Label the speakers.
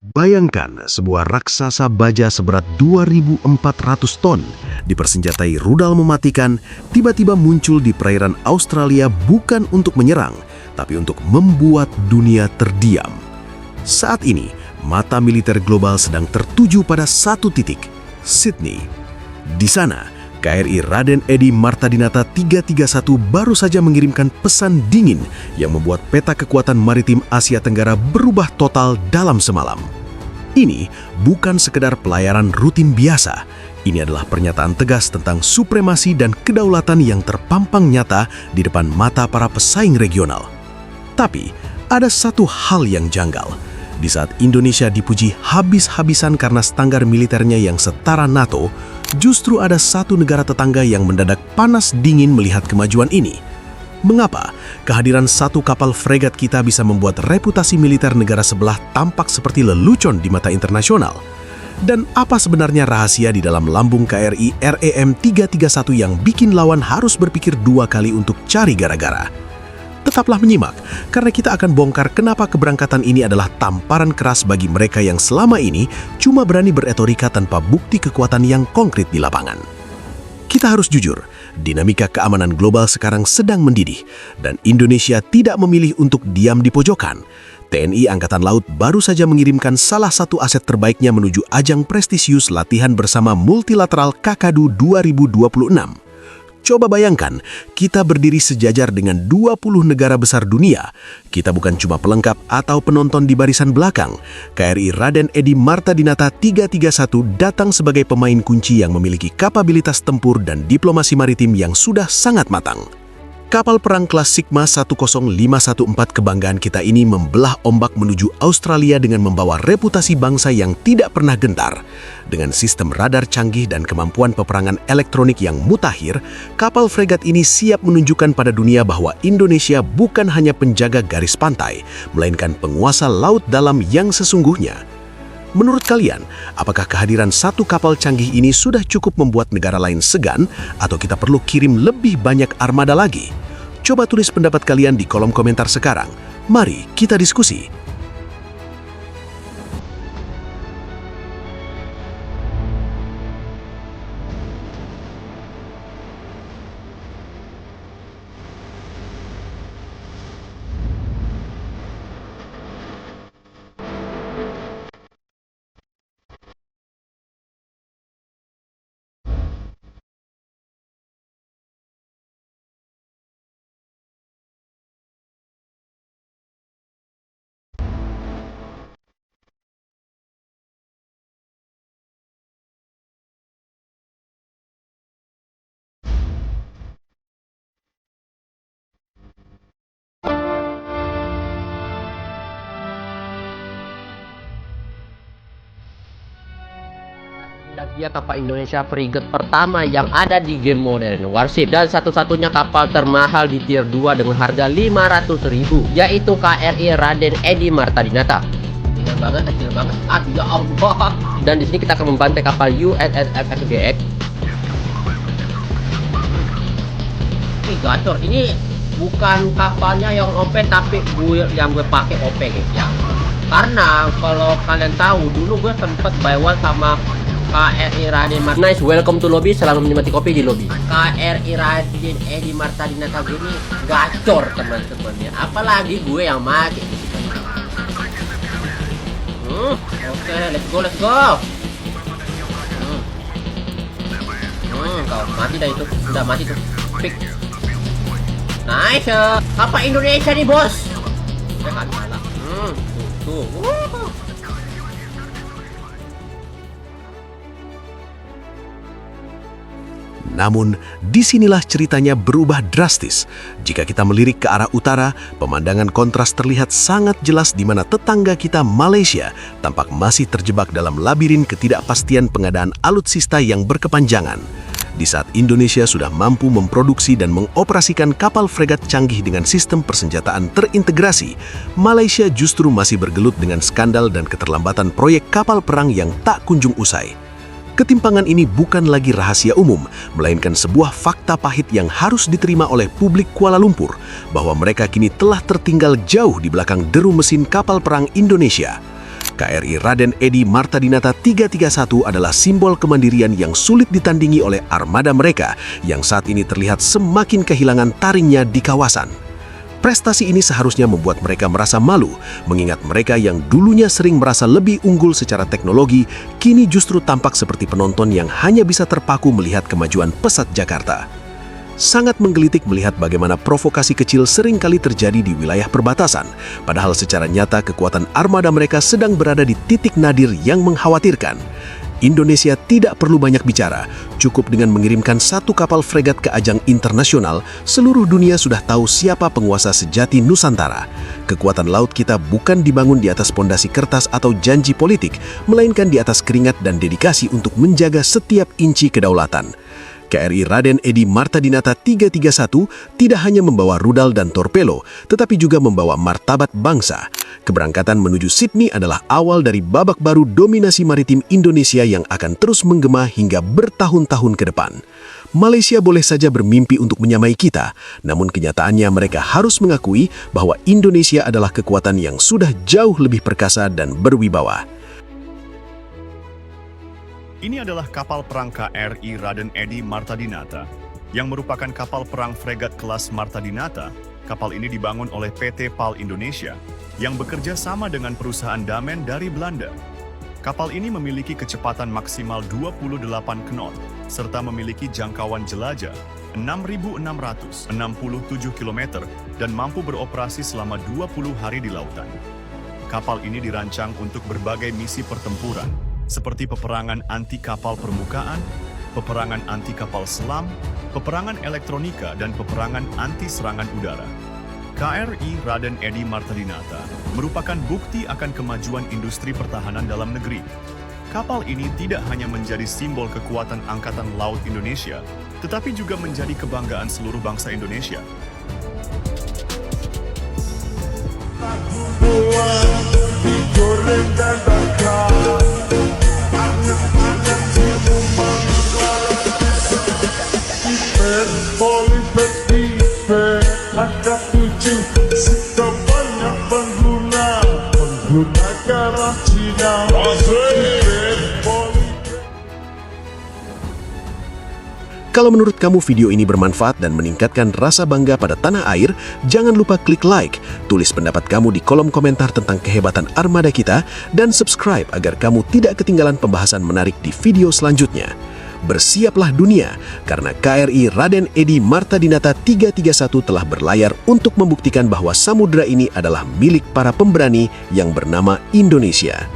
Speaker 1: Bayangkan sebuah raksasa baja seberat 2.400 ton, dipersenjatai rudal mematikan, tiba-tiba muncul di perairan Australia bukan untuk menyerang, tapi untuk membuat dunia terdiam. Saat ini, mata militer global sedang tertuju pada satu titik, Sydney. Di sana, KRI Raden Edi Martadinata 331 baru saja mengirimkan pesan dingin yang membuat peta kekuatan maritim Asia Tenggara berubah total dalam semalam. Ini bukan sekedar pelayaran rutin biasa. Ini adalah pernyataan tegas tentang supremasi dan kedaulatan yang terpampang nyata di depan mata para pesaing regional. Tapi, ada satu hal yang janggal. Di saat Indonesia dipuji habis-habisan karena standar militernya yang setara NATO, justru ada satu negara tetangga yang mendadak panas dingin melihat kemajuan ini. Mengapa kehadiran satu kapal fregat kita bisa membuat reputasi militer negara sebelah tampak seperti lelucon di mata internasional? Dan apa sebenarnya rahasia di dalam lambung KRI REM 331 yang bikin lawan harus berpikir dua kali untuk cari gara-gara? Tetaplah menyimak, karena kita akan bongkar kenapa keberangkatan ini adalah tamparan keras bagi mereka yang selama ini cuma berani beretorika tanpa bukti kekuatan yang konkret di lapangan. Kita harus jujur, dinamika keamanan global sekarang sedang mendidih, dan Indonesia tidak memilih untuk diam di pojokan. TNI Angkatan Laut baru saja mengirimkan salah satu aset terbaiknya menuju ajang prestisius latihan bersama multilateral Kakadu 2026. Coba bayangkan, kita berdiri sejajar dengan 20 negara besar dunia. Kita bukan cuma pelengkap atau penonton di barisan belakang. KRI Raden Edi Martadinata 331 datang sebagai pemain kunci yang memiliki kapabilitas tempur dan diplomasi maritim yang sudah sangat matang. Kapal perang kelas Sigma 10514 kebanggaan kita ini membelah ombak menuju Australia dengan membawa reputasi bangsa yang tidak pernah gentar. Dengan sistem radar canggih dan kemampuan peperangan elektronik yang mutakhir, kapal fregat ini siap menunjukkan pada dunia bahwa Indonesia bukan hanya penjaga garis pantai, melainkan penguasa laut dalam yang sesungguhnya. Menurut kalian, apakah kehadiran satu kapal canggih ini sudah cukup membuat negara lain segan, atau kita perlu kirim lebih banyak armada lagi? Coba tulis pendapat kalian di kolom komentar sekarang. Mari kita diskusi.
Speaker 2: Dan dia kapal Indonesia frigate pertama yang ada di game modern Warship, dan satu-satunya kapal termahal di tier 2 dengan harga 500.000, yaitu KRI Raden Edi Martadinata. Kecil banget, ya Allah. Dan di sini kita akan membantai kapal USS FXGX. Ini gacor, ini bukan kapalnya yang OP, tapi yang gue pakai OP guys ya. Karena kalau kalian tahu, dulu gue sempet buy one sama KRI Raden Martadinata. Nice, welcome to lobby, selalu menikmati kopi di lobby. KRI Raden Edi Martadinata ini gacor teman-teman ya. Apalagi gue yang mati. Oke, let's go. Kau mati dah itu, udah mati tuh. Pick. Nice, apa Indonesia nih bos? Ya kan malah. Tuh.
Speaker 1: Namun, disinilah ceritanya berubah drastis. Jika kita melirik ke arah utara, pemandangan kontras terlihat sangat jelas di mana tetangga kita Malaysia tampak masih terjebak dalam labirin ketidakpastian pengadaan alutsista yang berkepanjangan. Di saat Indonesia sudah mampu memproduksi dan mengoperasikan kapal fregat canggih dengan sistem persenjataan terintegrasi, Malaysia justru masih bergelut dengan skandal dan keterlambatan proyek kapal perang yang tak kunjung usai. Ketimpangan ini bukan lagi rahasia umum, melainkan sebuah fakta pahit yang harus diterima oleh publik Kuala Lumpur, bahwa mereka kini telah tertinggal jauh di belakang deru mesin kapal perang Indonesia. KRI Raden Edi Martadinata 331 adalah simbol kemandirian yang sulit ditandingi oleh armada mereka yang saat ini terlihat semakin kehilangan taringnya di kawasan. Prestasi ini seharusnya membuat mereka merasa malu, mengingat mereka yang dulunya sering merasa lebih unggul secara teknologi, kini justru tampak seperti penonton yang hanya bisa terpaku melihat kemajuan pesat Jakarta. Sangat menggelitik melihat bagaimana provokasi kecil seringkali terjadi di wilayah perbatasan, padahal secara nyata kekuatan armada mereka sedang berada di titik nadir yang mengkhawatirkan. Indonesia tidak perlu banyak bicara, cukup dengan mengirimkan satu kapal fregat ke ajang internasional, seluruh dunia sudah tahu siapa penguasa sejati Nusantara. Kekuatan laut kita bukan dibangun di atas pondasi kertas atau janji politik, melainkan di atas keringat dan dedikasi untuk menjaga setiap inci kedaulatan. KRI Raden Edi Martadinata 331 tidak hanya membawa rudal dan torpedo, tetapi juga membawa martabat bangsa. Keberangkatan menuju Sydney adalah awal dari babak baru dominasi maritim Indonesia yang akan terus menggema hingga bertahun-tahun ke depan. Malaysia boleh saja bermimpi untuk menyamai kita, namun kenyataannya mereka harus mengakui bahwa Indonesia adalah kekuatan yang sudah jauh lebih perkasa dan berwibawa.
Speaker 3: Ini adalah kapal perang KRI Raden Edi Martadinata, yang merupakan kapal perang fregat kelas Martadinata. Kapal ini dibangun oleh PT PAL Indonesia, yang bekerja sama dengan perusahaan Damen dari Belanda. Kapal ini memiliki kecepatan maksimal 28 knot, serta memiliki jangkauan jelajah 6.667 km dan mampu beroperasi selama 20 hari di lautan. Kapal ini dirancang untuk berbagai misi pertempuran, seperti peperangan anti kapal permukaan, peperangan anti kapal selam, peperangan elektronika, dan peperangan anti serangan udara. KRI Raden Edi Martadinata merupakan bukti akan kemajuan industri pertahanan dalam negeri. Kapal ini tidak hanya menjadi simbol kekuatan Angkatan Laut Indonesia, tetapi juga menjadi kebanggaan seluruh bangsa Indonesia.
Speaker 1: Kalau menurut kamu video ini bermanfaat dan meningkatkan rasa bangga pada tanah air, jangan lupa klik like, tulis pendapat kamu di kolom komentar tentang kehebatan armada kita, dan subscribe agar kamu tidak ketinggalan pembahasan menarik di video selanjutnya. Bersiaplah dunia, karena KRI Raden Edi Martadinata 331 telah berlayar untuk membuktikan bahwa samudera ini adalah milik para pemberani yang bernama Indonesia.